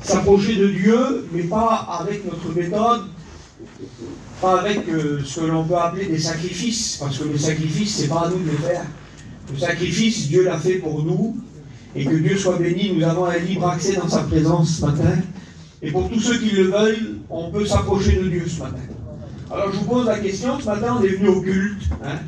s'approcher de Dieu, mais pas avec notre méthode, pas avec ce que l'on peut appeler des sacrifices, parce que le sacrifice, c'est pas à nous de le faire. Le sacrifice, Dieu l'a fait pour nous, et que Dieu soit béni, nous avons un libre accès dans sa présence ce matin. Et pour tous ceux qui le veulent, on peut s'approcher de Dieu ce matin. Alors je vous pose la question, ce matin on est venu au culte, hein.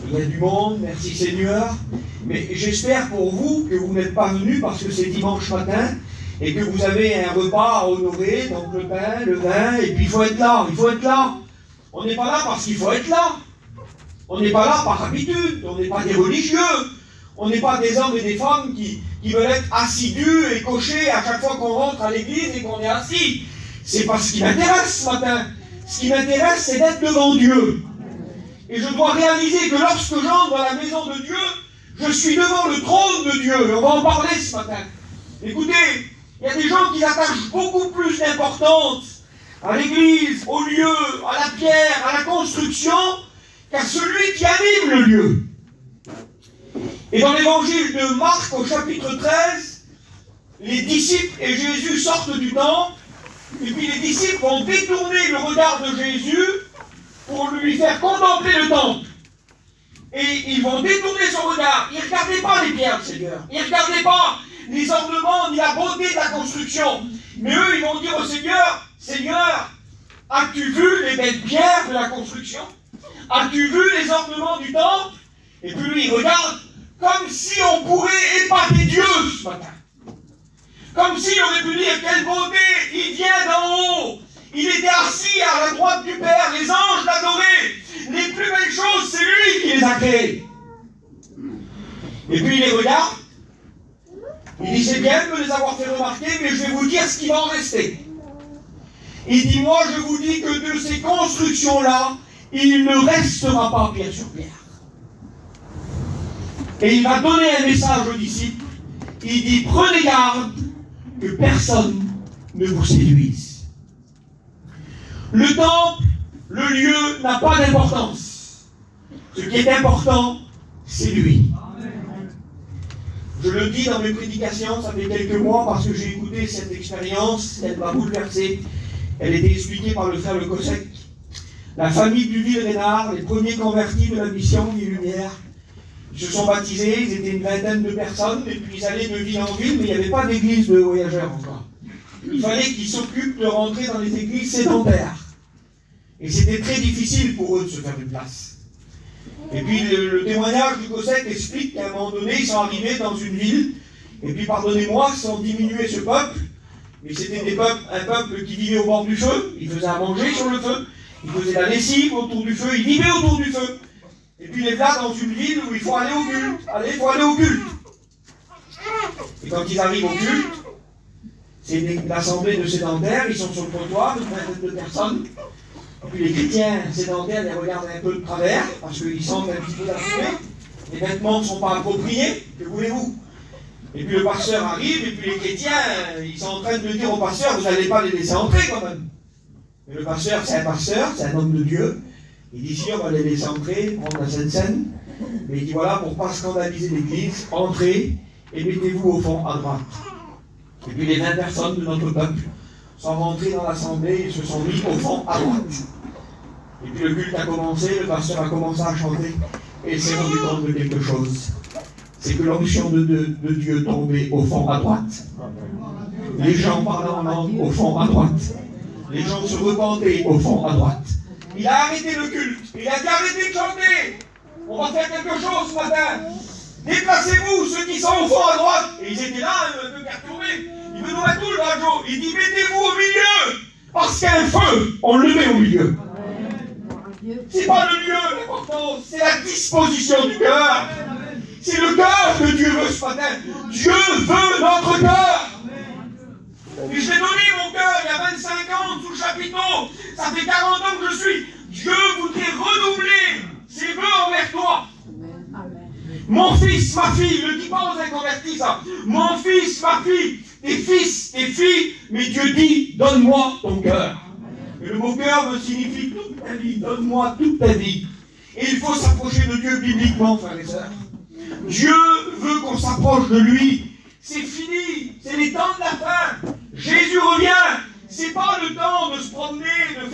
Il y a du monde, merci Seigneur, mais j'espère pour vous que vous n'êtes pas venus parce que c'est dimanche matin, et que vous avez un repas à honorer, donc le pain, le vin, et puis il faut être là, il faut être là. On n'est pas là parce qu'il faut être là. On n'est pas là par habitude, on n'est pas des religieux, on n'est pas des hommes et des femmes qui veulent être assidus et cochés à chaque fois qu'on rentre à l'église et qu'on est assis. C'est pas ce qui m'intéresse ce matin. Ce qui m'intéresse, c'est d'être devant Dieu. Et je dois réaliser que lorsque j'entre dans la maison de Dieu, je suis devant le trône de Dieu. Et on va en parler ce matin. Écoutez, il y a des gens qui attachent beaucoup plus d'importance à l'église, au lieu, à la pierre, à la construction, qu'à celui qui anime le lieu. Et dans l'évangile de Marc, au chapitre 13, les disciples et Jésus sortent du temple, et puis les disciples vont détourner le regard de Jésus pour lui faire contempler le temple. Et ils vont détourner son regard. Ils ne regardaient pas les pierres, Seigneur. Ils ne regardaient pas les ornements ni la beauté de la construction. Mais eux, ils vont dire au Seigneur, Seigneur, as-tu vu les belles pierres de la construction? As-tu vu les ornements du temple? Et puis lui, il regarde comme si on pourrait épater Dieu ce matin. Comme si on aurait pu dire, quelle beauté, il vient d'en haut. Il était assis à la droite du Père, les anges l'adoraient. Les plus belles choses, c'est lui qui les a créées. Et puis il les regarde. Il dit, c'est bien de me les avoir fait remarquer, mais je vais vous dire ce qui va en rester. Il dit, moi je vous dis que de ces constructions-là, il ne restera pas pierre sur pierre. Et il va donner un message aux disciples. Il dit, prenez garde que personne ne vous séduise. Le temple, le lieu, n'a pas d'importance. Ce qui est important, c'est lui. Je le dis dans mes prédications, ça fait quelques mois, parce que j'ai écouté cette expérience, elle m'a bouleversé. Elle était expliquée par le frère Le Cossec. La famille du Ville-Rénard, les premiers convertis de la mission des Lumières, ils se sont baptisés, ils étaient une vingtaine de personnes, et puis ils allaient de ville en ville, mais il n'y avait pas d'église de voyageurs encore. Il fallait qu'ils s'occupent de rentrer dans les églises sédentaires. Et c'était très difficile pour eux de se faire une place. Et puis le témoignage du Cossec explique qu'à un moment donné, ils sont arrivés dans une ville, et puis pardonnez-moi, sans diminuer ce peuple, mais c'était un peuple qui vivait au bord du feu, ils faisaient à manger sur le feu, ils faisaient la lessive autour du feu, ils vivaient autour du feu. Et puis les voilà dans une ville où il faut aller au culte. Allez, il faut aller au culte. Et quand ils arrivent au culte, c'est une assemblée de sédentaires, ils sont sur le trottoir, une vingtaine de personnes. Et puis les chrétiens sédentaires les regardent un peu de travers, parce qu'ils sentent un petit peu la fumée. Les vêtements ne sont pas appropriés, que voulez-vous? Et puis le pasteur arrive, et puis les chrétiens, ils sont en train de dire au pasteur, vous n'allez pas les laisser entrer quand même. Mais le pasteur, c'est un homme de Dieu. Il dit, si on va les laisser entrer, prendre la Sainte Seine, mais il dit, voilà, pour ne pas scandaliser l'église, entrez et mettez-vous au fond à droite. Et puis les 20 personnes de notre peuple sont rentrées dans l'assemblée et se sont mis au fond à droite. Et puis le culte a commencé, le pasteur a commencé à chanter, et il s'est rendu compte de quelque chose. C'est que l'onction de Dieu tombait au fond à droite. Les gens parlaient en langue au fond à droite. Les gens se repentaient au fond à droite. Il a arrêté le culte. Il a dit arrêtez de chanter. On va faire quelque chose ce matin. Déplacez-vous, ceux qui sont au fond à droite. Et ils étaient là, un peu perturbés. Il veut nous mettre tout le rajo. Il dit mettez-vous au milieu. Parce qu'un feu, on le met au milieu. C'est pas le lieu l'important, c'est la disposition du cœur. C'est le cœur que Dieu veut ce matin. Dieu veut notre cœur. Et je l'ai donné mon cœur il y a 25 ans sous le chapiteau. Ça fait 40 ans que je suis. Dieu voudrait redoubler ses vœux envers toi. Mon fils, ma fille, ne dis pas aux inconvertis ça. Mon fils, ma fille, tes fils, tes filles, mais Dieu dit, donne-moi ton cœur. Et le mot cœur me signifie toute ta vie, donne-moi toute ta vie. Et il faut s'approcher de Dieu bibliquement, frères et sœurs. Dieu veut qu'on s'approche de lui. C'est fini, c'est les temps de la fin. Jésus revient.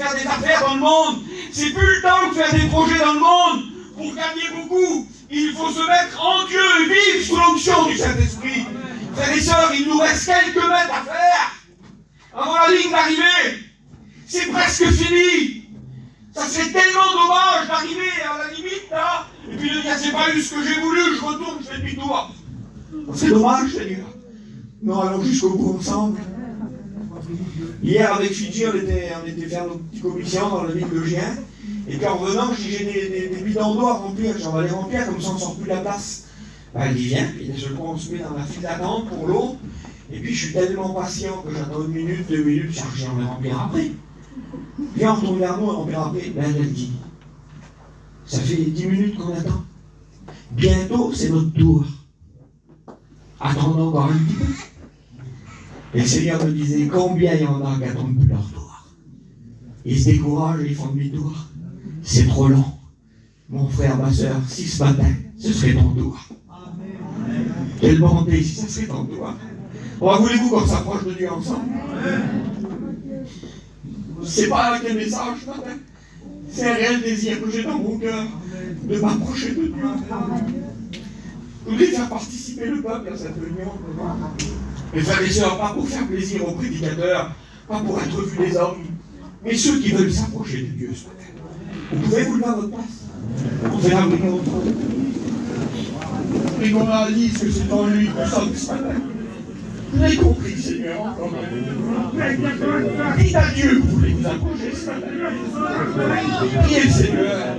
faire des affaires dans le monde. C'est plus le temps de faire des projets dans le monde pour gagner beaucoup. Il faut se mettre en Dieu et vivre sous l'onction du Saint-Esprit. Frères et sœurs, il nous reste quelques mètres à faire avant la ligne d'arrivée. C'est presque fini. Ça serait tellement dommage d'arriver à la limite là, et puis de dire c'est pas eu ce que j'ai voulu, je retourne, je fais demi-tour. C'est dommage, Seigneur. Non, allons jusqu'au bout ensemble. Hier avec Fidji, on était faire nos petites commissions dans la ville de Gien. Et puis en revenant, je dis j'ai des bidons d'eau à remplir, on va les remplir comme ça on ne sort plus de la place. Ben, elle dit viens, et d'un seul coup on se met dans la file d'attente pour l'eau. Et puis je suis tellement patient que j'attends 1 minute, 2 minutes, chargé, on les remplira après. Viens, on retourne vers nous, on remplira après. Ben, elle dit, ça fait 10 minutes qu'on attend. Bientôt c'est notre tour. Attendons encore un petit peu. Et le Seigneur me disait, combien il y en a qui attendent plus leur tour? Ils se découragent et ils font demi-tour. C'est trop long. Mon frère, ma soeur, si ce matin, ce serait ton tour. Quelle bonté si ce serait ton tour. Bon, voulez-vous qu'on s'approche de Dieu ensemble? C'est pas quel message ce matin. C'est un réel désir que j'ai dans mon cœur de m'approcher de Dieu. Je voudrais faire participer le peuple à cette réunion. Mes frères et sœurs, pas pour faire plaisir aux prédicateurs, pas pour être vus des hommes, mais ceux qui veulent s'approcher de Dieu ce matin. Vous pouvez vous lever à votre place. On fait la réunion. Prions à Alice que c'est en lui que nous sommes ce matin. Vous avez compris, Seigneur. Dites à Dieu que vous voulez vous approcher ce matin. Priez le Seigneur.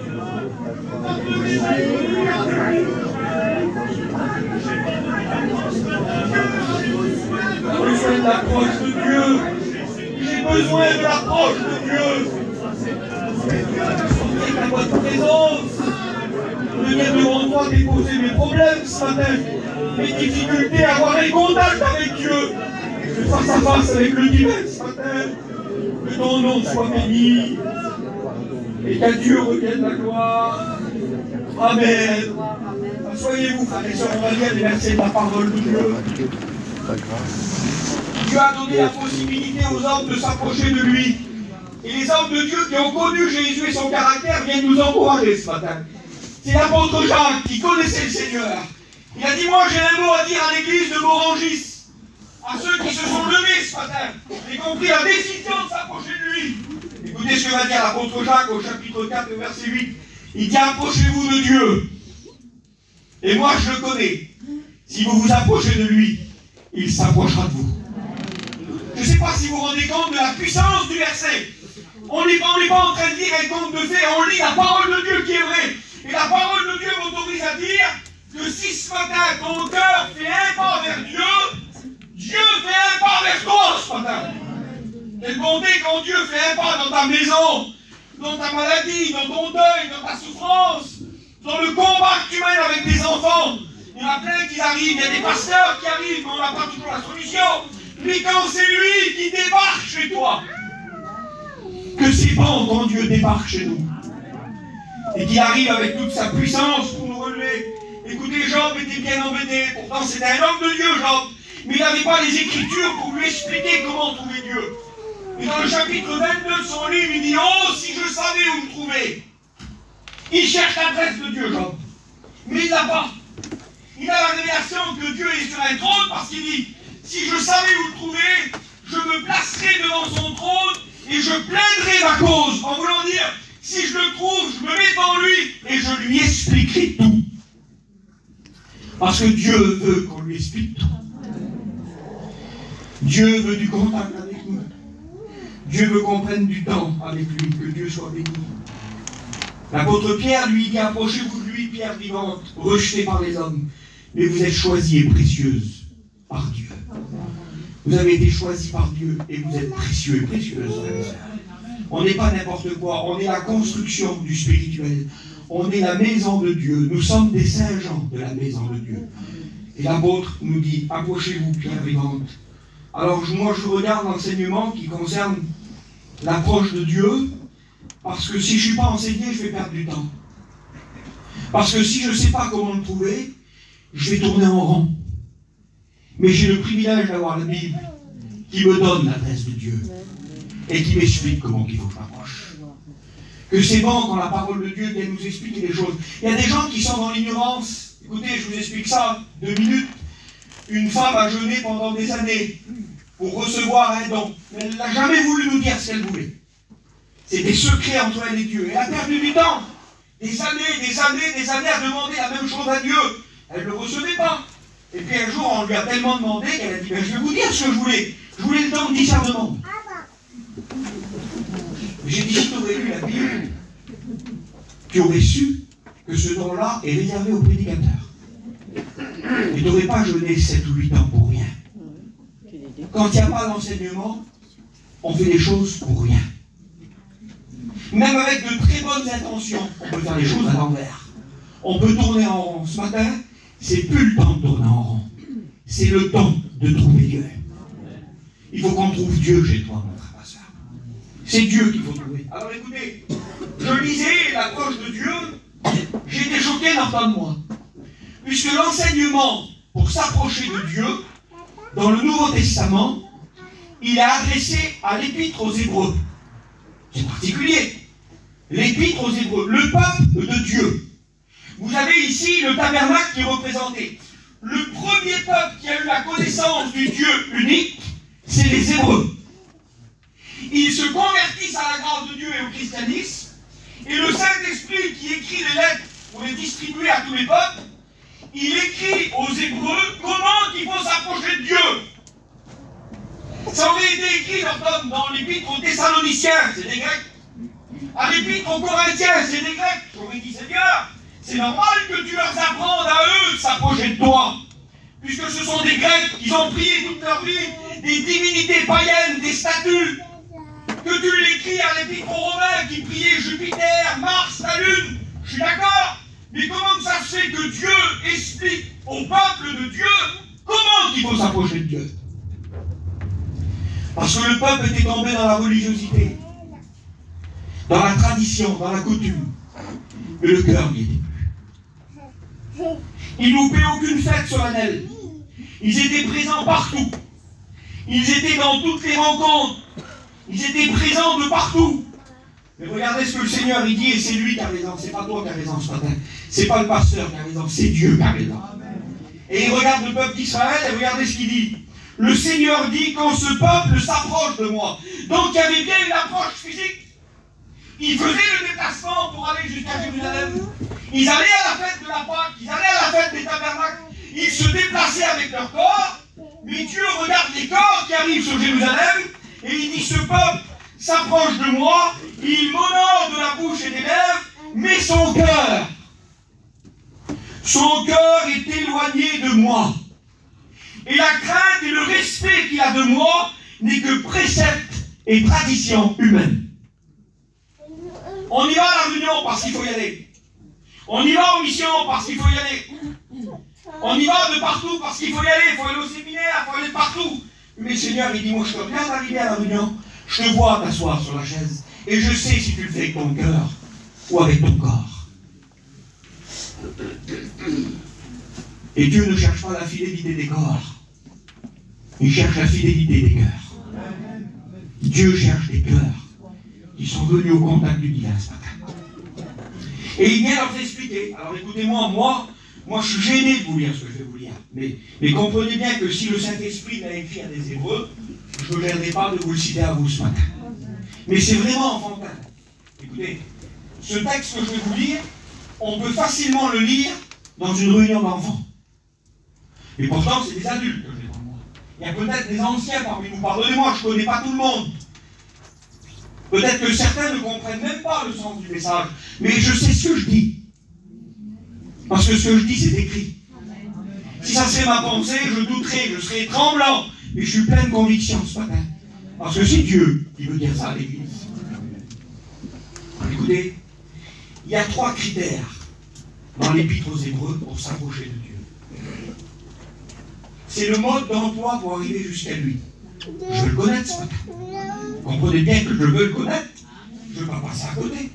J'ai besoin de l'approche de Dieu. J'ai besoin de l'approche de Dieu. Sortez à votre présence. Je viens devant toi déposer mes problèmes ce matin, mes difficultés à avoir un contact avec Dieu, face à face avec le divin ce matin. Que ton nom soit béni et qu'à Dieu revienne la gloire. Amen. Soyez-vous, frères et sœurs, on va lire les versets de la parole de Dieu. Dieu a donné la possibilité aux hommes de s'approcher de lui. Et les hommes de Dieu qui ont connu Jésus et son caractère viennent nous encourager ce matin. C'est l'apôtre Jacques qui connaissait le Seigneur. Il a dit, moi j'ai un mot à dire à l'église de Morangis, à ceux qui se sont levés ce matin et qui ont pris la décision de s'approcher de lui. Écoutez ce que va dire l'apôtre Jacques au chapitre 4, verset 8. Il dit, approchez-vous de Dieu. Et moi je le connais. Si vous vous approchez de lui, il s'approchera de vous. Je ne sais pas si vous vous rendez compte de la puissance du verset. On n'est pas en train de dire un conte de fées, on lit la parole de Dieu qui est vraie. Et la parole de Dieu m'autorise à dire que si ce matin ton cœur fait un pas vers Dieu, Dieu fait un pas vers toi ce matin. Quelle bonté quand Dieu fait un pas dans ta maison, dans ta maladie, dans ton deuil, dans ta souffrance, dans le combat que tu mènes avec tes enfants. Il y en a plein qui arrivent, il y a des pasteurs qui arrivent, mais on n'a pas toujours la solution. Mais quand c'est lui qui débarque chez toi, que c'est bon quand Dieu débarque chez nous et qui arrive avec toute sa puissance pour nous relever. Écoutez, Job était bien embêté, pourtant c'était un homme de Dieu, Job, mais il n'avait pas les Écritures pour lui expliquer comment trouver Dieu. Et dans le chapitre 22 de son livre, il dit, oh, si je savais où le trouver. Il cherche l'adresse de Dieu, Job, mais il ne l'a pas. Il a la révélation que Dieu est sur un trône parce qu'il dit, si je savais où le trouver, je me placerai devant son trône et je plaiderai ma cause, en voulant dire, si je le trouve, je me mets devant lui et je lui expliquerai tout. Parce que Dieu veut qu'on lui explique tout. Dieu veut du contact avec nous. Dieu veut qu'on prenne du temps avec lui, que Dieu soit béni. L'apôtre Pierre lui dit, approchez-vous de lui, pierre vivante, rejetée par les hommes, mais vous êtes choisie et précieuse par Dieu. Vous avez été choisis par Dieu et vous êtes précieux et précieuses, frères et sœurs. On n'est pas n'importe quoi, on est la construction du spirituel. On est la maison de Dieu. Nous sommes des saints gens de la maison de Dieu. Et l'apôtre nous dit, approchez-vous, pierre vivante. Alors moi je regarde l'enseignement qui concerne l'approche de Dieu, parce que si je ne suis pas enseigné, je vais perdre du temps. Parce que si je ne sais pas comment le trouver, je vais tourner en rond. Mais j'ai le privilège d'avoir la Bible qui me donne l'adresse de Dieu. et qui m'explique comment il faut que je m'approche. Que c'est bon quand la parole de Dieu vient nous expliquer les choses. Il y a des gens qui sont dans l'ignorance. Écoutez, je vous explique ça, 2 minutes. Une femme a jeûné pendant des années pour recevoir un don. Mais elle n'a jamais voulu nous dire ce qu'elle voulait. C'est des secrets entre elle et Dieu. Elle a perdu du temps. Des années à demander la même chose à Dieu. Elle ne le recevait pas. Et puis un jour, on lui a tellement demandé qu'elle a dit, ben, je vais vous dire ce que je voulais. Je voulais le don de discernement. J'ai dit, si tu aurais lu la Bible, tu aurais su que ce don-là est réservé aux prédicateurs. Et tu n'aurais pas jeûné 7 ou 8 ans pour rien. Quand il n'y a pas d'enseignement, on fait des choses pour rien. Même avec de très bonnes intentions, on peut faire les choses à l'envers. On peut tourner en rond. Ce matin, c'est plus le temps de tourner en rond. C'est le temps de trouver Dieu. Il faut qu'on trouve Dieu chez toi, mon frère et soeur. C'est Dieu qu'il faut trouver. Alors écoutez, je lisais l'approche de Dieu, j'ai été choqué d'entendre moi. Puisque l'enseignement pour s'approcher de Dieu, dans le Nouveau Testament, il est adressé à l'Épître aux Hébreux. C'est particulier. L'Épître aux Hébreux, le peuple de Dieu. Vous avez ici le tabernacle qui est représenté. Le premier peuple qui a eu la connaissance du Dieu unique, c'est les Hébreux. Ils se convertissent à la grâce de Dieu et au christianisme, et le Saint-Esprit qui écrit les lettres pour les distribuer à tous les peuples, il écrit aux Hébreux comment il faut s'approcher de Dieu. Ça aurait été écrit dans l'Épître aux Thessaloniciens, c'est des Grecs. À l'Épître aux Corinthiens, c'est des Grecs. J'aurais dit, Seigneur, c'est normal que tu leur apprendes à eux de s'approcher de toi. Puisque ce sont des Grecs qui ont prié toute leur vie des divinités païennes, des statues. Que tu l'écris à l'Épître aux Romains qui priaient Jupiter, Mars, la Lune. Je suis d'accord. Mais comment ça se fait que Dieu explique au peuple de Dieu comment il faut s'approcher de Dieu? Parce que le peuple était tombé dans la religiosité, dans la tradition, dans la coutume. Mais le cœur n'y était plus. Ils loupaient aucune fête solennelle. Ils étaient présents partout. Ils étaient dans toutes les rencontres. Ils étaient présents de partout. Mais regardez ce que le Seigneur il dit, et c'est lui qui a raison. C'est pas toi qui as raison ce matin. C'est pas le pasteur qui a raison, c'est Dieu qui a raison. Et il regarde le peuple d'Israël et regardez ce qu'il dit. Le Seigneur dit, quand ce peuple s'approche de moi. Donc il y avait bien une approche physique. Ils faisaient le déplacement pour aller jusqu'à Jérusalem. Ils allaient à la fête de la Pâque, ils allaient à la fête des tabernacles. Ils se déplaçaient avec leur corps. Mais Dieu regarde les corps qui arrivent sur Jérusalem. Et il dit, ce peuple s'approche de moi. Il m'honore de la bouche et des lèvres. Mais son cœur est éloigné de moi. Et la crainte et le respect qu'il a de moi n'est que précepte et tradition humaine. On y va à la réunion parce qu'il faut y aller. On y va en mission parce qu'il faut y aller. On y va de partout parce qu'il faut y aller. Il faut aller au séminaire, il faut aller partout. Mais Seigneur, il dit, moi je te regarde arriver à la réunion, je te vois t'asseoir sur la chaise, et je sais si tu le fais avec ton cœur ou avec ton corps. Et Dieu ne cherche pas la fidélité des corps. Il cherche la fidélité des cœurs. Dieu cherche des cœurs qui sont venus au contact du divin ce matin. Et il vient leur expliquer. Alors écoutez-moi, moi je suis gêné de vous lire ce que je vais vous lire. Mais comprenez bien que si le Saint-Esprit l'a écrit à des Hébreux, je ne me gênerai pas de vous le citer à vous ce matin. Mais c'est vraiment enfantin. Écoutez, ce texte que je vais vous lire, on peut facilement le lire dans une réunion d'enfants. Et pourtant, c'est des adultes que j'ai devant moi. Il y a peut-être des anciens parmi vous. Pardonnez-moi, je ne connais pas tout le monde. Peut-être que certains ne comprennent même pas le sens du message. Mais je sais ce que je dis. Parce que ce que je dis, c'est écrit. Si ça serait ma pensée, je douterais, je serais tremblant. Mais je suis plein de conviction ce matin. Parce que c'est Dieu qui veut dire ça à l'Église. Écoutez, il y a 3 critères dans l'Épître aux Hébreux pour s'approcher de Dieu. C'est le mode d'emploi pour arriver jusqu'à lui. Je veux le connaître ce matin. Comprenez bien que je veux le connaître. Je ne veux pas passer à côté.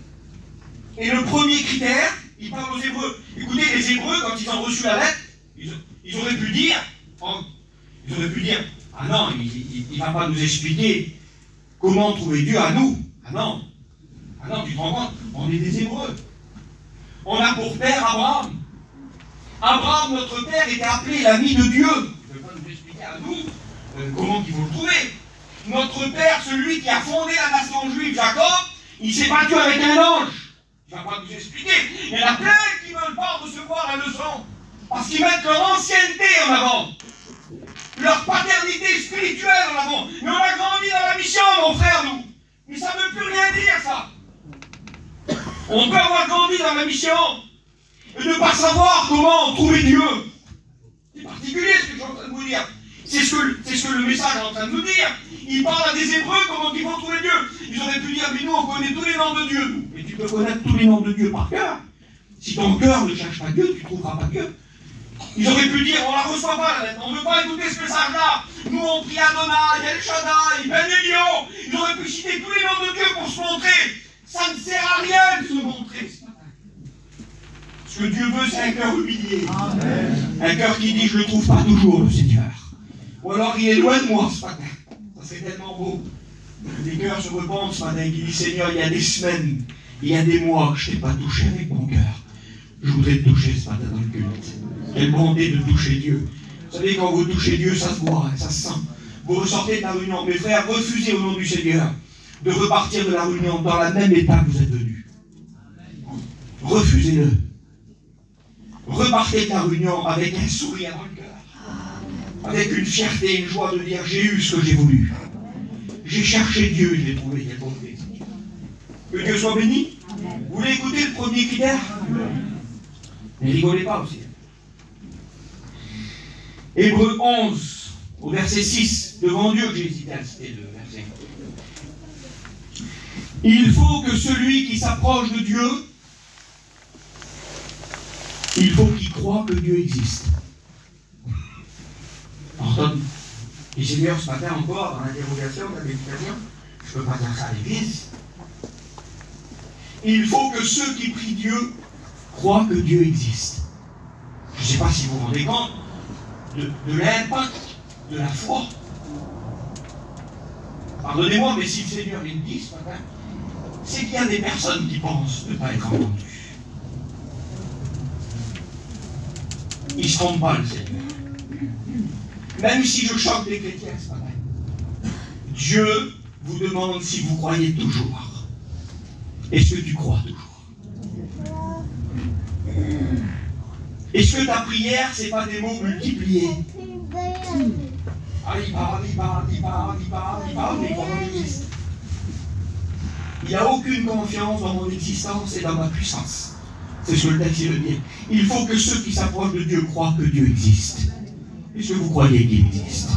Et le premier critère, il parle aux Hébreux. Écoutez, les Hébreux, quand ils ont reçu la lettre, ils auraient pu dire, ah non, il ne va pas nous expliquer Comment trouver Dieu à nous? Ah non. Ah non, tu te rends compte? On est des Hébreux. On a pour père Abraham. Abraham, notre père, était appelé l'ami de Dieu. Je ne vais pas nous expliquer à nous comment il faut le trouver. Notre père, celui qui a fondé la nation juive, Jacob, il s'est battu avec un ange. Je ne vais pas nous expliquer. Il y en a plein qui ne veulent pas recevoir la leçon. Parce qu'ils mettent leur ancienneté en avant. Leur paternité spirituelle en avant. Mais on a grandi dans la mission, mon frère, nous. Mais ça ne veut plus rien dire, ça. On peut avoir grandi dans la mission et ne pas savoir comment trouver Dieu. C'est particulier ce que je suis en train de vous dire. C'est ce que le message est en train de nous dire. Il parle à des Hébreux comment ils vont trouver Dieu. Ils auraient pu dire, mais nous on connaît tous les noms de Dieu. Nous. Et tu peux connaître tous les noms de Dieu par cœur. Si ton cœur ne cherche pas Dieu, tu ne trouveras pas Dieu. Ils auraient pu dire, on ne la reçoit pas la lettre, on ne veut pas écouter ce message-là. Nous on prie Adonai, El Shaddai, Ben Elion. Ils auraient pu citer tous les noms de Dieu pour se montrer. Ça ne sert à rien de se montrer ce matin. Ce que Dieu veut, c'est un cœur humilié. Amen. Un cœur qui dit, je ne le trouve pas toujours, le Seigneur. Ou alors il est loin de moi ce matin. Ça serait tellement beau. Les cœurs se repentent ce matin, qui disent, Seigneur, il y a des semaines, il y a des mois que je ne t'ai pas touché avec mon cœur. Je voudrais te toucher ce matin dans le culte. Quelle bonté de toucher Dieu. Vous savez, quand vous touchez Dieu, ça se voit, ça se sent. Vous ressortez de la réunion. Mes frères, refusez au nom du Seigneur de repartir de la réunion dans la même état que vous êtes venus. Refusez-le. Repartez de la réunion avec un sourire dans le cœur. Avec une fierté et une joie de dire, j'ai eu ce que j'ai voulu. J'ai cherché Dieu et je l'ai trouvé. Quelle bonté. Que Dieu soit béni. Vous voulez écouter le premier critère? Ne rigolez pas aussi. Hébreux 11, au verset 6, devant Dieu que j'ai hésité à citer le verset. Il faut que celui qui s'approche de Dieu, il faut qu'il croie que Dieu existe. Ordonne. Et Seigneur, ce matin encore, dans l'interrogation, dans la méditation, je ne peux pas dire ça à l'église. Il faut que ceux qui prient Dieu croient que Dieu existe. Je ne sais pas si vous vous rendez compte de l'impact de la foi. Pardonnez-moi, mais si le Seigneur il dit ce matin, c'est qu'il y a des personnes qui pensent ne pas être entendues. Ils ne se trompent pas, le Seigneur. Même si je choque les chrétiens ce matin, Dieu vous demande si vous croyez toujours. Est-ce que tu crois toujours? Est-ce que ta prière, ce n'est pas des mots multipliés? Ah, il parle, mais il croit que j'existe. Il n'y a aucune confiance dans mon existence et dans ma puissance. C'est ce que le texte veut dire. Il faut que ceux qui s'approchent de Dieu croient que Dieu existe. Est-ce que vous croyez qu'il existe?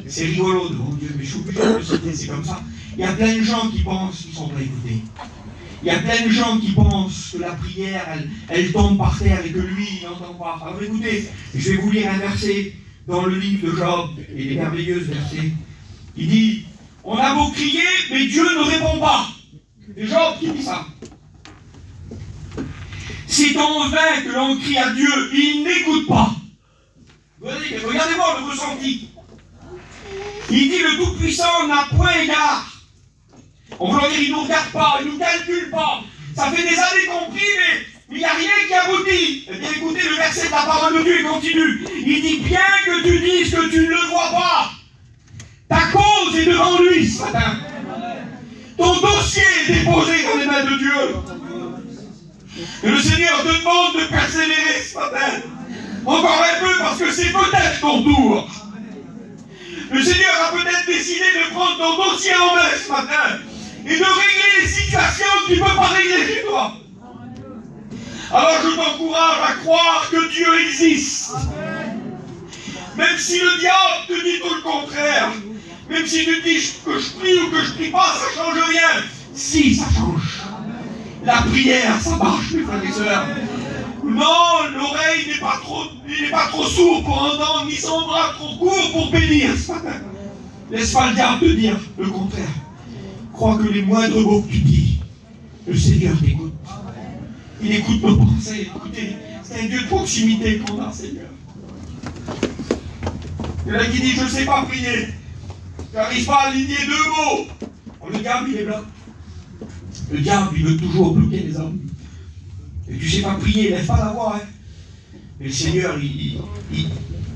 C'est rigolo devant Dieu, mais je suis obligé de le citer, c'est comme ça. Il y a plein de gens qui pensent qu'ils ne sont pas écoutés. Il y a plein de gens qui pensent que la prière, elle tombe par terre et que lui, il n'entend pas. Alors écoutez, je vais vous lire un verset dans le livre de Job, et les merveilleux versets. Il dit, on a beau crier, mais Dieu ne répond pas. C'est Job qui dit ça. C'est en vain que l'on crie à Dieu, il n'écoute pas. Regardez-moi le ressenti. Il dit, le Tout-Puissant n'a point égard. On veut dire, il ne nous regarde pas, il ne nous calcule pas. Ça fait des années qu'on prie, mais il n'y a rien qui aboutit. Eh bien, écoutez le verset de la parole de Dieu, il continue. Il dit, bien que tu dises que tu ne le vois pas, ta cause est devant lui ce matin. Ton dossier est déposé dans les mains de Dieu. Et le Seigneur te demande de persévérer ce matin. Encore un peu, parce que c'est peut-être ton tour. Le Seigneur a peut-être décidé de prendre ton dossier en main ce matin et de régler les situations que tu ne peux pas régler chez toi. Alors je t'encourage à croire que Dieu existe. Même si le diable te dit tout le contraire, même si tu dis que je prie ou que je ne prie pas, ça ne change rien. Si, ça change. La prière, ça marche, mes frères et sœurs. Non, l'oreille n'est pas trop sourd pour entendre, ni son bras trop court pour bénir ce matin. Laisse pas le diable te dire le contraire. Crois que les moindres mots que tu dis, le Seigneur t'écoute. Il écoute nos pensées. Écoutez, c'est un Dieu de proximité qu'on a, Seigneur. Il y en a qui disent, je ne sais pas prier. Je n'arrive pas à aligner deux mots. Alors, le diable, il les bloque. Le diable, il veut toujours bloquer les hommes. Et tu sais pas prier, lève pas la voix. Hein. Et le Seigneur,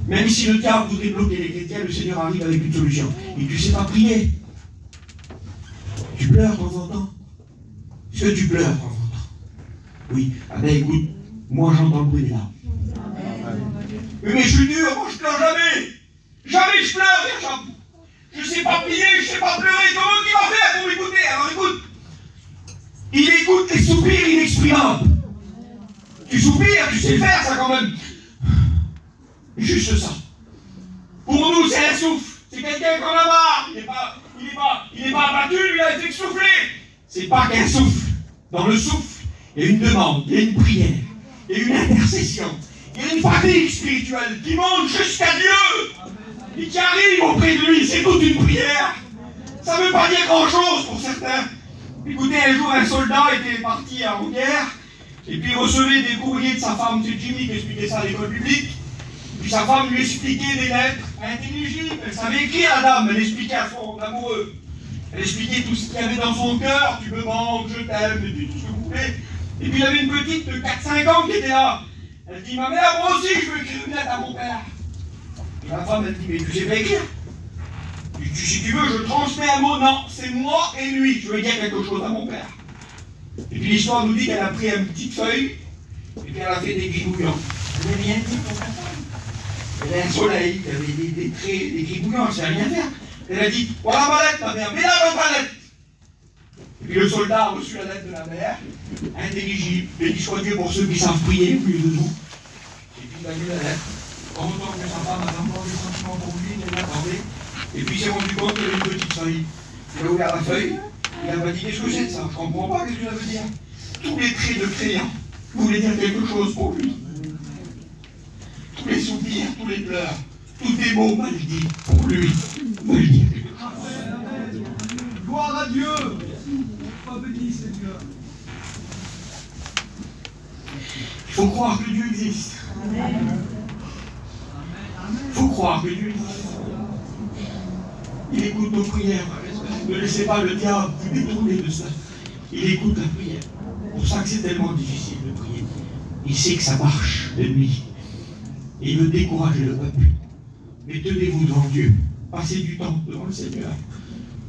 même si le diable voudrait bloquer les chrétiens, le Seigneur arrive avec une solution. Et tu sais pas prier. Tu pleures de temps en temps. Est-ce que tu pleures de temps en temps? Oui. Ah ben écoute, moi j'entends le bruit des larmes. Oui, mais je suis dur, moi je pleure jamais. Jamais je pleure, je sais pas prier, je sais pas pleurer. Comment il va faire pour m'écouter? Alors écoute. Il écoute les soupirs inexprimables. Tu soupires, tu sais le faire ça quand même. Juste ça. Pour nous, c'est un souffle. C'est quelqu'un qu'on a marre. Il n'est pas abattu, il a été soufflé. C'est pas qu'un souffle. Dans le souffle, il y a une demande, il y a une prière, il y a une intercession, il y a une fatigue spirituelle qui monte jusqu'à Dieu et qui arrive auprès de lui. C'est toute une prière. Ça ne veut pas dire grand-chose pour certains. Écoutez, un jour, un soldat était parti en guerre, et puis il recevait des courriers de sa femme. C'est Jimmy qui expliquait ça à l'école publique. Puis sa femme lui expliquait des lettres intelligibles. Elle savait écrire, la dame. Elle expliquait à son amoureux. Elle expliquait tout ce qu'il y avait dans son cœur. Tu me manques, je t'aime, et puis tout ce que vous voulez. Et puis il y avait une petite de 4-5 ans qui était là. Elle dit, ma mère, moi aussi, je veux écrire une lettre à mon père. Et la femme, elle dit, mais tu sais pas écrire? Si tu veux, je transmets un mot. Non, c'est moi et lui. Je veux dire quelque chose à mon père. Et puis l'histoire nous dit qu'elle a pris une petite feuille, et puis elle a fait des gribouillants. Elle n'avait rien dit pour sa femme. Elle avait un soleil, elle avait des traits, des gribouillants, elle ne savait rien faire. Elle a dit, voilà ma lettre, ma mère, mets-la dans ta lettre. Et puis le soldat a reçu la lettre de la mère, intelligible, béni soit Dieu pour ceux qui savent prier au milieu de nous. Et puis il a lu la lettre, en autant que sa femme avait encore des sentiments pour lui, il l'a parlé. Et puis il s'est rendu compte qu'il y avait une petite feuille. Il a ouvert la feuille, il a dit, qu'est-ce que c'est de ça? Je ne comprends pas, qu'est-ce que ça veut dire? Tous les traits de crayon voulaient dire quelque chose pour lui. Tous les soupirs, tous les pleurs, tous les mots mal dits pour lui veulent dire quelque chose. Gloire à Dieu! Pas béni, Seigneur. Il faut croire que Dieu existe. Il faut croire que Dieu existe. Il écoute nos prières. Ne laissez pas le diable vous détourner de ça. Il écoute la prière. C'est pour ça que c'est tellement difficile de prier. Il sait que ça marche de nuit. Et il veut décourager le peuple. Mais tenez-vous devant Dieu. Passez du temps devant le Seigneur.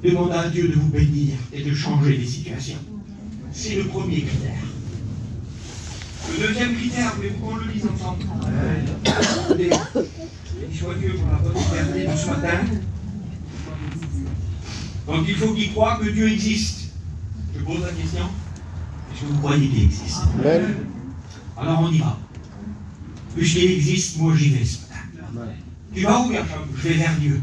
Demandez à Dieu de vous bénir et de changer les situations. C'est le premier critère. Le deuxième critère, voulez-vous qu'on le lise ensemble? Béni soit Dieu pour la bonne liberté de ce matin. Donc il faut qu'il croie que Dieu existe. Je pose la question. Est-ce que vous croyez qu'il existe? Amen. Alors on y va. Puisqu'il existe, moi j'y vais ce matin. Tu vas où, Gershom? Je vais vers Dieu.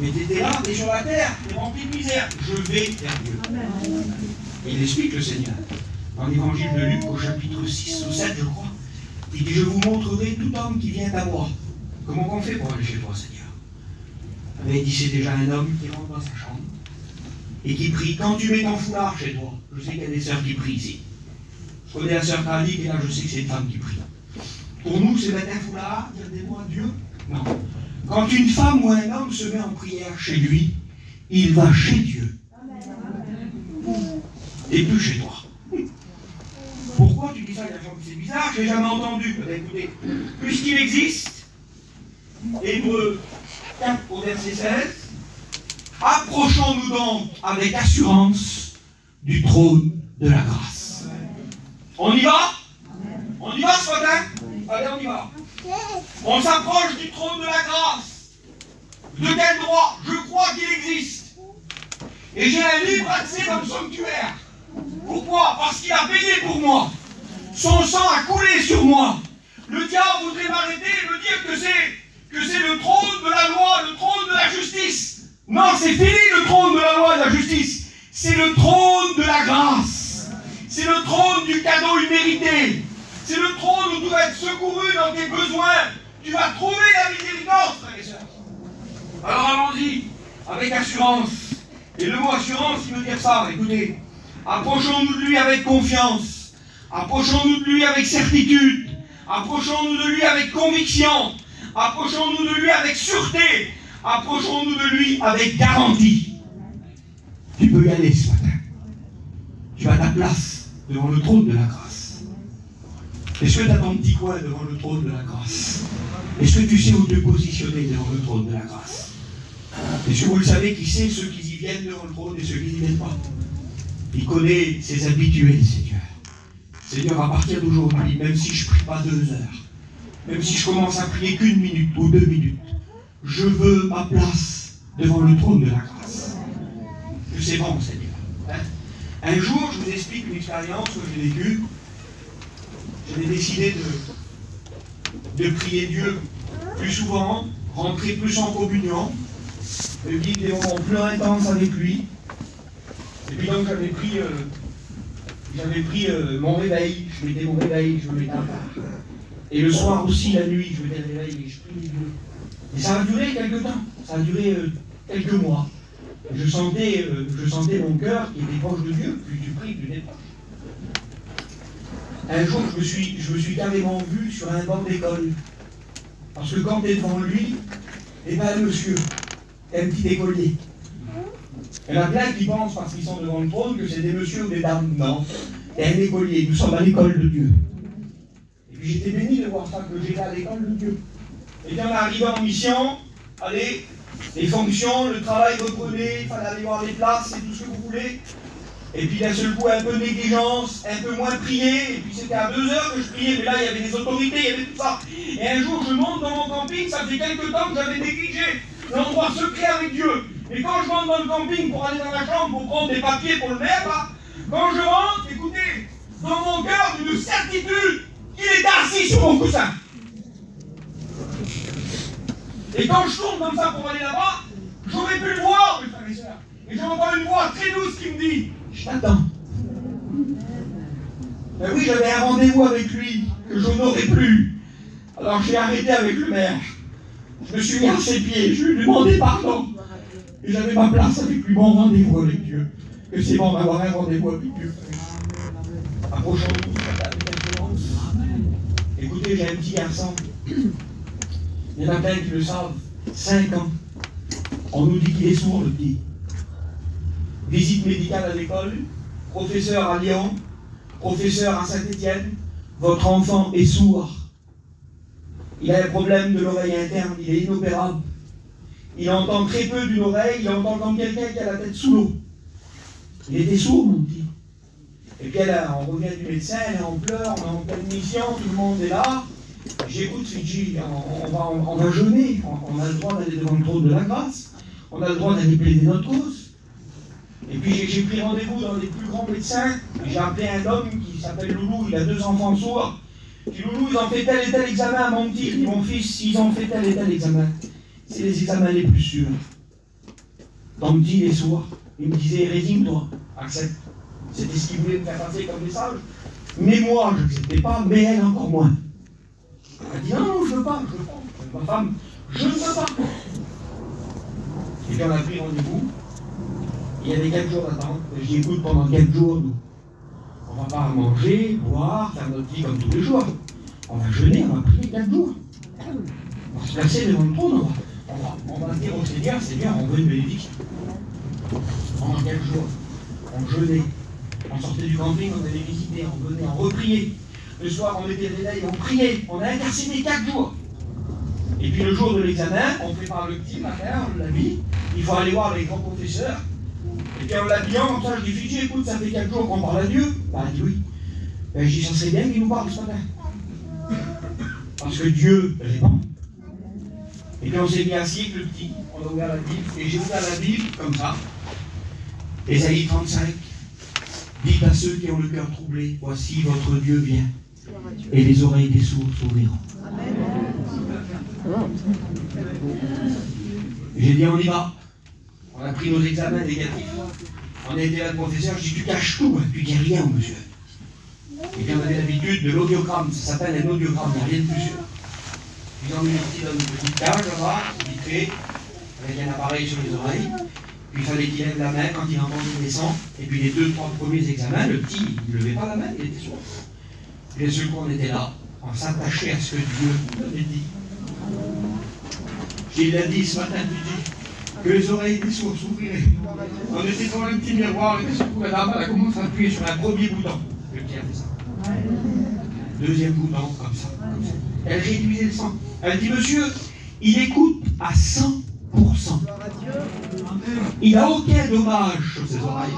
Mais tu étais là, tu es sur la terre, tu es rempli de misère. Je vais vers Dieu. Et il explique le Seigneur. Dans l'évangile de Luc, au chapitre 6 ou 7, je crois, il dit, je vous montrerai tout homme qui vient à moi. Comment on fait pour aller chez toi, Seigneur? Il dit, c'est déjà un homme qui rentre dans sa chambre et qui prie. Quand tu mets ton foulard chez toi, je sais qu'il y a des sœurs qui prient ici. Je connais la sœur Kali, et là je sais que c'est une femme qui prie. Pour nous, c'est mettre un foulard, dire des mots à Dieu? Non. Quand une femme ou un homme se met en prière chez lui, il va chez Dieu. Et plus chez toi. Pourquoi tu dis ça? C'est bizarre, je n'ai jamais entendu. Écoutez, puisqu'il existe, Hébreux 4 au verset 16, approchons-nous donc avec assurance du trône de la grâce. On y va? On y va ce matin? Allez, on y va. On s'approche du trône de la grâce. De quel droit? Je crois qu'il existe. Et j'ai un libre accès dans le sanctuaire. Pourquoi? Parce qu'il a payé pour moi. Son sang a coulé sur moi. Le diable voudrait m'arrêter et me dire que c'est le trône de la loi, le trône de la justice. Non, c'est fini le trône de la loi et de la justice. C'est le trône de la grâce. C'est le trône du cadeau immérité. C'est le trône où tu vas être secouru dans tes besoins. Tu vas trouver la miséricorde, frères et sœurs. Alors allons-y, avec assurance. Et le mot assurance, il veut dire ça, écoutez. Approchons-nous de lui avec confiance. Approchons-nous de lui avec certitude. Approchons-nous de lui avec conviction. Approchons-nous de lui avec sûreté. Approchons-nous de lui avec garantie. Tu peux y aller ce matin. Tu as ta place devant le trône de la grâce. Est-ce que tu as ton petit coin devant le trône de la grâce? Est-ce que tu sais où te positionner devant le trône de la grâce? Est-ce que vous le savez qui sait ceux qui y viennent devant le trône et ceux qui n'y viennent pas? Il connaît ses habitués, le Seigneur. Seigneur, à partir d'aujourd'hui, même si je ne prie pas 2 heures, même si je commence à prier qu'1 minute ou 2 minutes, je veux ma place devant le trône de la grâce. Que c'est bon, Seigneur. Hein? Un jour, je vous explique une expérience que j'ai vécue. J'avais décidé de prier Dieu plus souvent, rentrer plus en communion, de vivre des moments plus intenses avec lui. Et puis donc j'avais pris mon réveil, je mettais mon réveil, je me mettais à part. Et le soir aussi, la nuit, je mettais le réveil et je priais Dieu. Et ça a duré quelques temps, ça a duré quelques mois. Je sentais mon cœur qui était proche de Dieu, plus tu pries, plus tu es proche. Un jour, je me suis carrément vu sur un banc d'école. Parce que quand tu es devant lui, eh bien, monsieur, un petit écolier. Il y en a plein qui pensent, parce qu'ils sont devant le trône, que c'est des messieurs ou des dames. Non, t'es un écolier. Nous sommes à l'école de Dieu. Et puis j'étais béni de voir ça, que j'étais à l'école de Dieu. Et bien, on est arrivé en mission, allez, les fonctions, le travail reprenait, il fallait aller voir les places et tout ce que vous voulez. Et puis d'un seul coup, un peu de négligence, un peu moins prier, et puis c'était à 2 heures que je priais, mais là il y avait des autorités, il y avait tout ça. Et un jour, je monte dans mon camping, ça fait quelques temps que j'avais négligé l'endroit secret avec Dieu. Et quand je rentre dans le camping pour aller dans la chambre pour prendre des papiers pour le maire, là, quand je rentre, écoutez, dans mon cœur, une certitude, il est assis sur mon coussin. Et quand je tourne comme ça pour aller là-bas, j'aurais pu le voir, mes frères et sœurs. Et j'entends une voix très douce qui me dit, je t'attends. Ben oui, j'avais un rendez-vous avec lui que je n'aurais plus. Alors j'ai arrêté avec le maire. Je me suis mis à ses pieds, je lui ai demandé pardon. Et j'avais ma place avec lui, mon rendez-vous avec Dieu. Que c'est bon d'avoir un rendez-vous avec Dieu. Approchons-nous, écoutez, j'ai un petit garçon. Il y en a plein qui le savent. 5 ans. On nous dit qu'il est sourd, le petit. Visite médicale à l'école, professeur à Lyon, professeur à Saint-Étienne. Votre enfant est sourd. Il a un problème de l'oreille interne, il est inopérable. Il entend très peu d'une oreille, il entend comme quelqu'un qui a la tête sous l'eau. Il était sourd, mon petit. Et puis là, on revient du médecin, elle est en pleurs, on est en pleine mission, tout le monde est là. J'écoute Fidji, on va jeûner, on a le droit d'aller devant le trône de la grâce, on a le droit d'aller plaider notre cause. Et puis j'ai pris rendez-vous dans les plus grands médecins, j'ai appelé un homme qui s'appelle Loulou, il a 2 enfants sourds. Je dis Loulou, ils ont fait tel et tel examen à mon petit. Je dis mon fils, ils ont fait tel et tel examen. C'est les examens les plus sûrs. Ton petit, il est sourd. Il me disait, résigne-toi, accepte. C'était ce qu'il voulait me faire passer comme message. Mais moi, je n'acceptais pas, mais elle encore moins. Elle dit non, je ne veux pas, je veux pas. Ma femme, je ne veux pas. Et puis on a pris rendez-vous. Il y avait 4 jours d'attente. Je dis écoute, pendant 4 jours, nous, on ne va pas manger, boire, faire notre vie comme tous les jours. On va jeûner, on va prier 4 jours. On va se placer devant le trône, on va dire au Seigneur, Seigneur, on veut une bénédiction. Pendant 4 jours, on jeûnait. On sortait du camping, on allait visiter, on venait, on repriait. Le soir, on mettait les veilles, on priait. On a intercédé 4 jours. Et puis le jour de l'examen, on prépare le petit matin, on l'habille. Il faut aller voir les grands professeurs. Et puis en l'habillant, comme ça, je dis, Fidji, écoute, ça fait 4 jours qu'on parle à Dieu. Bah, elle dit oui. Ben, je dis, ça serait bien qu'il nous parle ce matin. Parce que Dieu répond. Et puis on s'est mis assis avec le petit, on a ouvert la Bible, et j'ai ouvert la Bible comme ça. Ésaïe 35. Dites à ceux qui ont le cœur troublé, voici votre Dieu vient. Et les oreilles des sourds s'ouvriront. J'ai dit, on y va. On a pris nos examens négatifs. On a été à le professeur, je dis, tu caches tout, hein, tu dis rien, monsieur. Et puis on avait l'habitude de l'audiogramme, ça s'appelle un audiogramme, il n'y a rien de plus sûr. Ils ont mis une petite cage là-bas, vitrée, avec un appareil sur les oreilles. Puis il fallait qu'il lève la main quand il entendait des sons. Et puis les 2-3 premiers examens, le petit, il ne levait pas la main, il était sourd. Puis les secondes, on était là, on s'attachait à ce que Dieu nous avait dit. Il l'a dit ce matin, tu dis. que les oreilles des sourds s'ouvriraient. On était devant le petit miroir et tout coup, la dame, elle a commencé à appuyer sur un premier bouton. Le petit a fait ça. Deuxième bouton, comme ça. Elle réduisait le sang. Elle dit, monsieur, il écoute à 100%. Il n'a aucun dommage sur ses oreilles.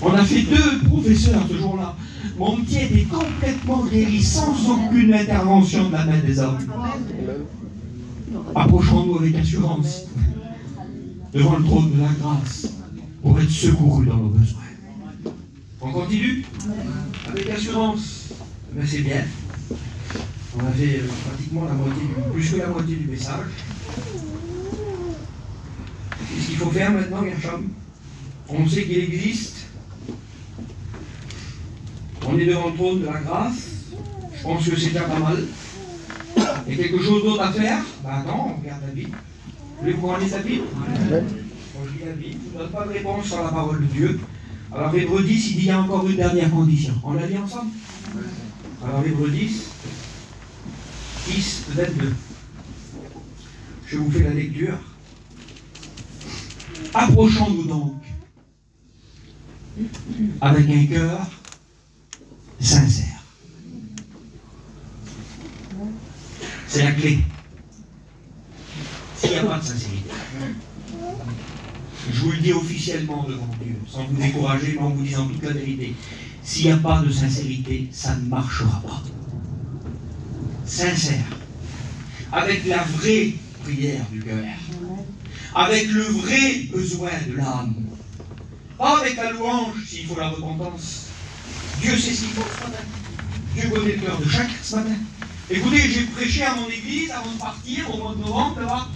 On a fait 2 professeurs ce jour-là. Mon petit était complètement guéri sans aucune intervention de la main des hommes. Approchons-nous avec assurance devant le trône de la grâce pour être secourus dans nos besoins. On continue avec assurance. Ben, c'est bien. On a fait pratiquement plus que la moitié du message. Qu'est-ce qu'il faut faire maintenant, Gershom? On sait qu'il existe. On est devant le trône de la grâce. Je pense que c'est déjà pas mal. Il y a quelque chose d'autre à faire? Ben attends, on regarde la Bible. Vous voulez qu'on lise la Bible? Ouais. Moi je lis la Bible, je ne donne pas de réponse sur la parole de Dieu. Alors Hébreux 10, il dit qu'il y a encore une dernière condition. On l'a dit ensemble? Alors Hébreux 10, 22. Je vous fais la lecture. Approchons-nous donc avec un cœur sincère. C'est la clé. S'il n'y a pas de sincérité, je vous le dis officiellement devant Dieu, sans vous décourager, mais en vous disant toute la vérité, s'il n'y a pas de sincérité, ça ne marchera pas. Sincère, avec la vraie prière du cœur, avec le vrai besoin de l'âme, pas avec la louange s'il faut la repentance. Dieu sait ce qu'il faut ce matin. Dieu connaît le cœur de chacun ce matin. Écoutez, j'ai prêché à mon église avant de partir au mois de novembre là-bas.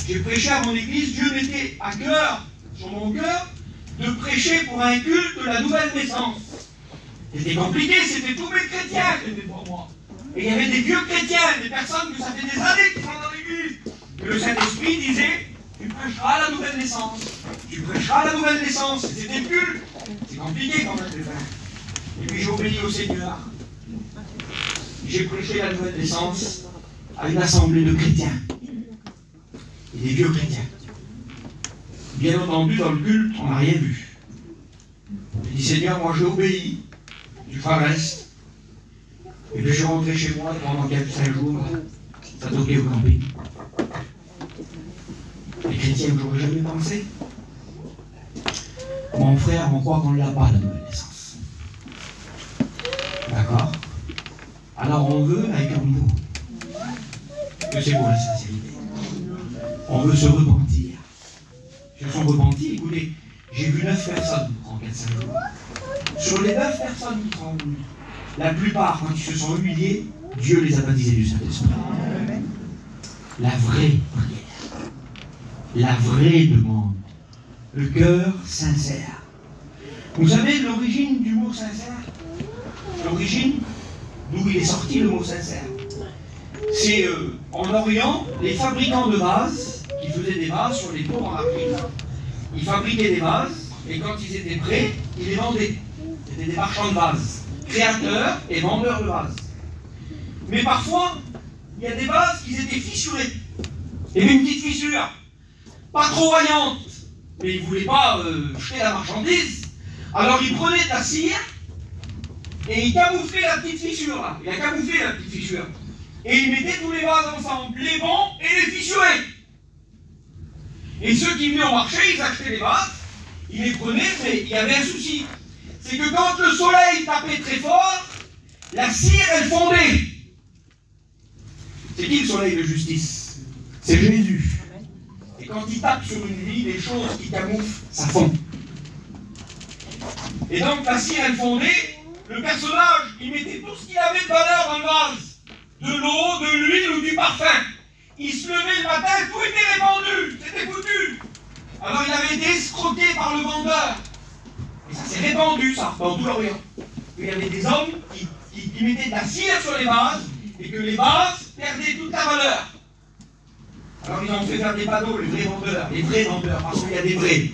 J'ai prêché à mon église, Dieu mettait à cœur, sur mon cœur, de prêcher pour un culte de la nouvelle naissance. C'était compliqué, c'était tous mes chrétiens qui étaient pour moi. Et il y avait des vieux chrétiens, des personnes que ça fait des années qui sont dans l'église. Et le Saint-Esprit disait, tu prêcheras la nouvelle naissance. Tu prêcheras la nouvelle naissance. Et c'était culte. C'est compliqué quand même de faire. Et puis j'ai obéi au Seigneur. J'ai prêché la nouvelle naissance à une assemblée de chrétiens. Et des vieux chrétiens. Bien entendu, dans le culte, on n'a rien vu. J'ai dit, Seigneur, moi j'ai obéi. Tu feras le reste. Et puis je suis rentré chez moi pendant 4-5 jours. Ça toquait au camping. Les chrétiens, je n'aurais jamais pensé. Mon frère, on croit qu'on ne l'a pas, la nouvelle naissance. D'accord? Alors on veut un cœur nouveau. Que c'est pour la sincérité. On veut se repentir. Ils se sont repentis, écoutez, j'ai vu 9 personnes en 4-5 jours. Sur les 9 personnes qui sont venues, la plupart, quand ils se sont humiliés, Dieu les a baptisés du Saint-Esprit. La vraie prière. La vraie demande. Le cœur sincère. Vous savez l'origine du mot sincère? L'origine, d'où il est sorti le mot sincère. C'est en Orient, les fabricants de vases, qui faisaient des vases sur les tours en Afrique, ils fabriquaient des vases, et quand ils étaient prêts, ils les vendaient. C'était des marchands de vases, créateurs et vendeurs de vases. Mais parfois, il y a des vases qui étaient fissurés. Il y avait une petite fissure, pas trop voyante, mais ils ne voulaient pas jeter la marchandise. Alors ils prenaient de la cire, et ils camouflaient la petite fissure là. Il a camouflé la petite fissure. Et ils mettaient tous les vases ensemble, les bons et les fissurés. Et ceux qui venaient au marché, ils achetaient les vases, ils les prenaient, mais il y avait un souci. C'est que quand le soleil tapait très fort, la cire, elle fondait. C'est qui le soleil de justice? C'est Jésus. Et quand il tape sur une vie, les choses qui camouflent, ça fond. Et donc la cire, elle fondait. Le personnage, il mettait tout ce qu'il avait de valeur dans le vase. De l'eau, de l'huile ou du parfum. Il se levait le matin, tout était répandu. C'était foutu. Alors il avait été escroqué par le vendeur. Et ça s'est répandu, ça, dans tout l'Orient. Il y avait des hommes qui mettaient de la cire sur les vases et que les vases perdaient toute la valeur. Alors ils ont fait faire des panneaux, les vrais vendeurs, parce qu'il y a des vrais.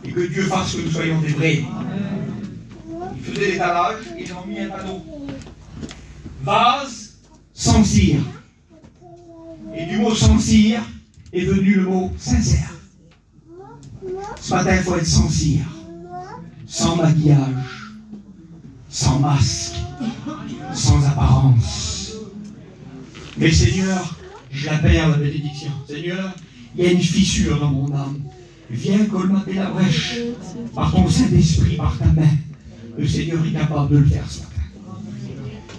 Et que Dieu fasse que nous soyons des vrais. Ils faisaient l'étalage, ils ont mis un panneau. Vase sans cire. Et du mot sans cire est venu le mot sincère. Ce matin, il faut être sans cire, sans maquillage, sans masque, sans apparence. Mais Seigneur, je l'appelle à la bénédiction. Seigneur, il y a une fissure dans mon âme. Viens colmater la brèche par ton Saint-Esprit, par ta main. Le Seigneur est capable de le faire ce matin.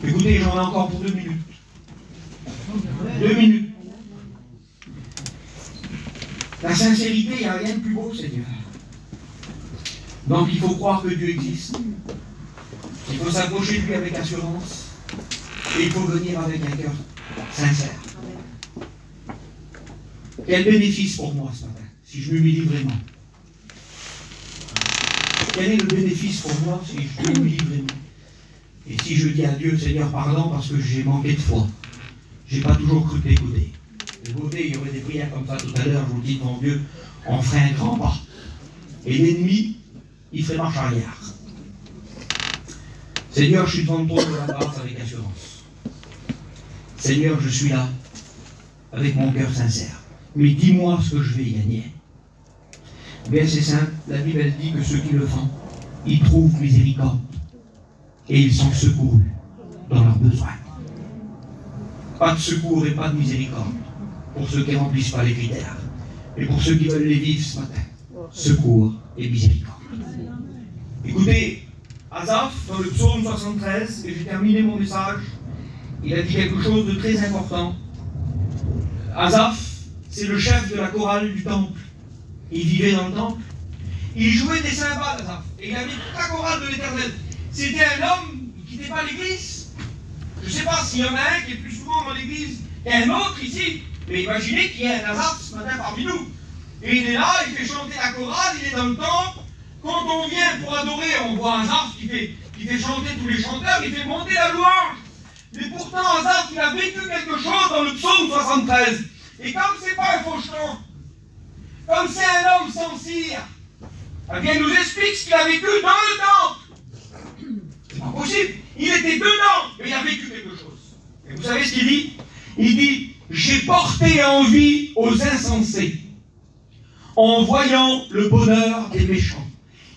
Écoutez, j'en ai encore pour 2 minutes. 2 minutes. La sincérité, il n'y a rien de plus beau, Seigneur. Donc il faut croire que Dieu existe. Il faut s'approcher de lui avec assurance. Et il faut venir avec un cœur sincère. Quel bénéfice pour moi ce matin, si je m'humilie vraiment? Quel est le bénéfice pour moi si je m'humilie vraiment? Et si je dis à Dieu, Seigneur, pardon parce que j'ai manqué de foi. Je n'ai pas toujours cru t'écouter. Il y aurait des prières comme ça tout à l'heure, je vous dis devant Dieu, on ferait un grand pas. Et l'ennemi, il ferait marche arrière. Seigneur, je suis devant le trône de la grâce avec assurance. Seigneur, je suis là, avec mon cœur sincère. Mais dis-moi ce que je vais y gagner. Bien, c'est simple, la Bible elle dit que ceux qui le font, ils trouvent miséricorde. Et ils sont secourus dans leurs besoins. Pas de secours et pas de miséricorde pour ceux qui ne remplissent pas les critères. Et pour ceux qui veulent les vivre ce matin, secours et miséricorde. Écoutez, Asaph, dans le psaume 73, et j'ai terminé mon message, il a dit quelque chose de très important. Asaph, c'est le chef de la chorale du temple. Il vivait dans le temple. Il jouait des cymbales, Asaph. Et il avait toute la chorale de l'Éternel. C'était un homme qui n'était pas l'église. Je ne sais pas s'il y en a un qui est plus souvent dans l'église qu'un autre ici. Mais imaginez qu'il y ait un Asaph ce matin parmi nous. Et il est là, il fait chanter la chorale, il est dans le temple. Quand on vient pour adorer, on voit Asaph qui fait chanter tous les chanteurs, il fait monter la louange. Mais pourtant, Asaph, il a vécu quelque chose dans le psaume 73. Et comme c'est pas un faucheton, comme c'est un homme sans cire, eh bien, il nous explique ce qu'il a vécu dans le temple. C'est pas possible. Il était dedans, mais il a vécu quelque chose. Et vous savez ce qu'il dit? Il dit, j'ai porté envie aux insensés, en voyant le bonheur des méchants.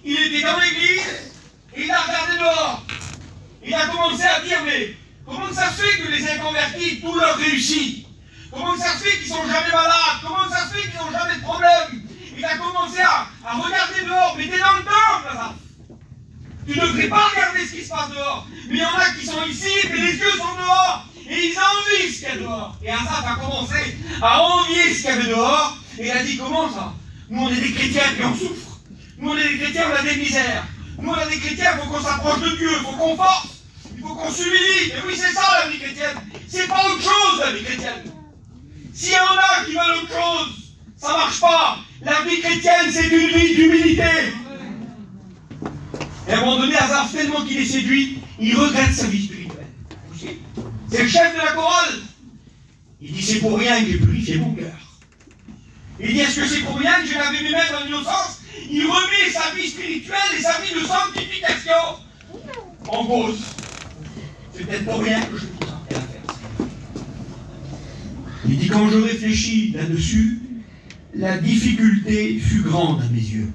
Il était dans l'église, et il a regardé dehors. Il a commencé à dire, mais comment ça se fait que les inconvertis, tout leur réussit? Comment ça se fait qu'ils sont jamais malades? Comment ça se fait qu'ils n'ont jamais de problème? Il a commencé à regarder dehors, mais t'es dans le temple, là. Tu ne devrais pas regarder ce qui se passe dehors. Mais il y en a qui sont ici, mais les yeux sont dehors. Et ils envient ce qu'il y a dehors. Et Asaph a commencé à envier ce qu'il y avait dehors. Et il a dit, comment ça? Nous, on est des chrétiens, puis on souffre. Nous, on est des chrétiens, on a des misères. Nous, on est des chrétiens, il faut qu'on s'approche de Dieu, il faut qu'on force. Il faut qu'on s'humilie. Et oui, c'est ça, la vie chrétienne. C'est pas autre chose, la vie chrétienne. S'il y en a qui veulent autre chose, ça marche pas. La vie chrétienne, c'est une vie d'humilité. Et à un moment donné, Asaph, tellement qu'il est séduit, il regrette sa vie spirituelle. C'est le chef de la chorale. Il dit, c'est pour rien que j'ai purifié mon cœur. Il dit, est-ce que c'est pour rien que j'ai lavé mes mains dans l'innocence? Il remet sa vie spirituelle et sa vie de sanctification en cause. C'est peut-être pour rien que je fais tout ça. Il dit, quand je réfléchis là-dessus, la difficulté fut grande à mes yeux.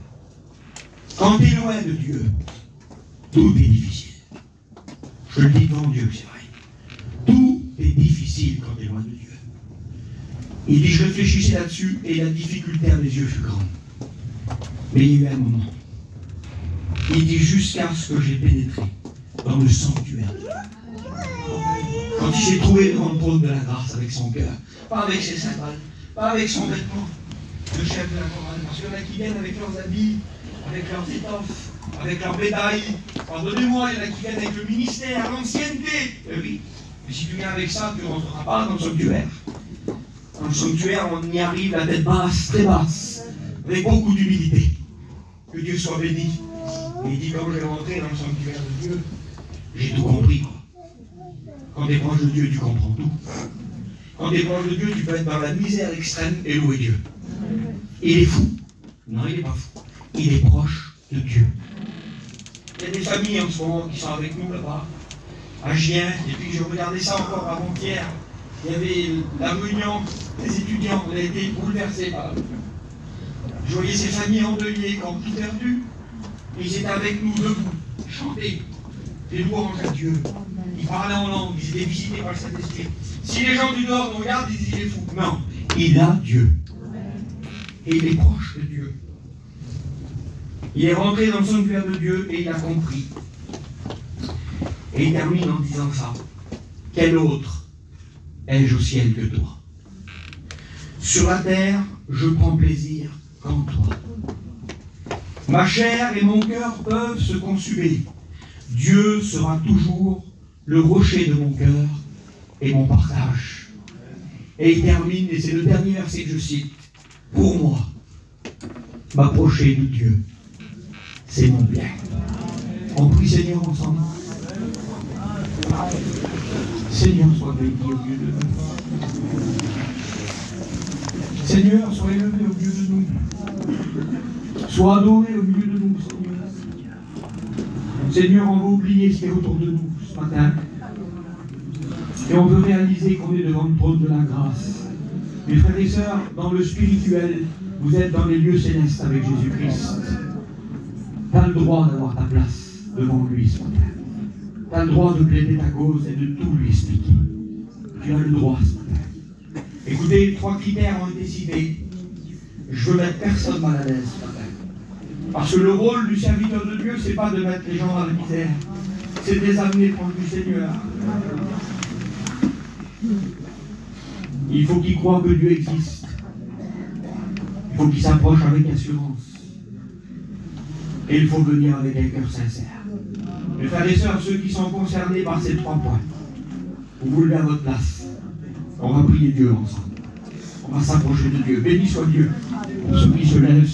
Quand tu es loin de Dieu, tout est difficile. Je le dis devant Dieu, c'est vrai. Tout est difficile quand tu es loin de Dieu. Il dit, je réfléchissais là-dessus et la difficulté à mes yeux fut grande. Mais il y a eu un moment. Il dit, jusqu'à ce que j'ai pénétré dans le sanctuaire de Dieu. Quand il s'est trouvé devant le trône de la grâce avec son cœur, pas avec ses cymbales, pas avec son vêtement, le chef de la chorale, parce qu'il y en a qui viennent avec leurs habits, avec leurs étoffes, avec leurs médailles. Pardonnez-moi, il y en a qui viennent avec le ministère, l'ancienneté. Oui, mais si tu viens avec ça, tu ne rentreras pas dans le sanctuaire. Dans le sanctuaire, on y arrive la tête basse, très basse, avec beaucoup d'humilité. Que Dieu soit béni. Et il dit, quand j'ai rentré dans le sanctuaire de Dieu, j'ai tout compris. Quand tu es proche de Dieu, tu comprends tout. Quand tu es proche de Dieu, tu peux être dans la misère extrême et louer Dieu. Il est fou. Non, il n'est pas fou. Il est proche de Dieu. Il y a des familles en ce moment qui sont avec nous là-bas, à Gien, et puis je regardais ça encore avant-hier. il y avait la réunion des étudiants, on a été bouleversés par la réunion. Je voyais ces familles endeuillées qui ont tout perdu, et ils étaient avec nous debout, chanter des louanges à Dieu. Ils parlaient en langue, ils étaient visités par le Saint-Esprit. Si les gens du Nord nous regardent, ils disent il est fou. Non, il a Dieu. Et il est proche de Dieu. Il est rentré dans le sanctuaire de Dieu et il a compris. Et il termine en disant ça. Quel autre ai-je au ciel que toi? Sur la terre, je prends plaisir qu'en toi. Ma chair et mon cœur peuvent se consumer. Dieu sera toujours le rocher de mon cœur et mon partage. Et il termine, et c'est le dernier verset que je cite. Pour moi, m'approcher de Dieu, c'est mon bien. On prie Seigneur ensemble. Seigneur, sois béni au milieu de nous. Seigneur, sois élevé au milieu de nous. Sois adoré au milieu de nous, Seigneur. Seigneur, on va oublier ce qui est autour de nous ce matin. Et on veut réaliser qu'on est devant le trône de la grâce. Mes frères et sœurs, dans le spirituel, vous êtes dans les lieux célestes avec Jésus-Christ. Tu as le droit d'avoir ta place devant lui ce matin. Tu as le droit de plaider ta cause et de tout lui expliquer. Tu as le droit ce matin. Écoutez, 3 critères ont été cités. Je veux mettre personne mal à l'aise ce matin. Parce que le rôle du serviteur de Dieu, c'est pas de mettre les gens dans la misère. C'est de les amener proche du Seigneur. Il faut qu'ils croient que Dieu existe. Il faut qu'ils s'approchent avec assurance. Et il faut venir avec un cœur sincère. Mes frères et sœurs, ceux qui sont concernés par ces 3 points, vous vous levez à votre place. On va prier Dieu ensemble. On va s'approcher de Dieu. Béni soit Dieu pour ceux qui se lèvent.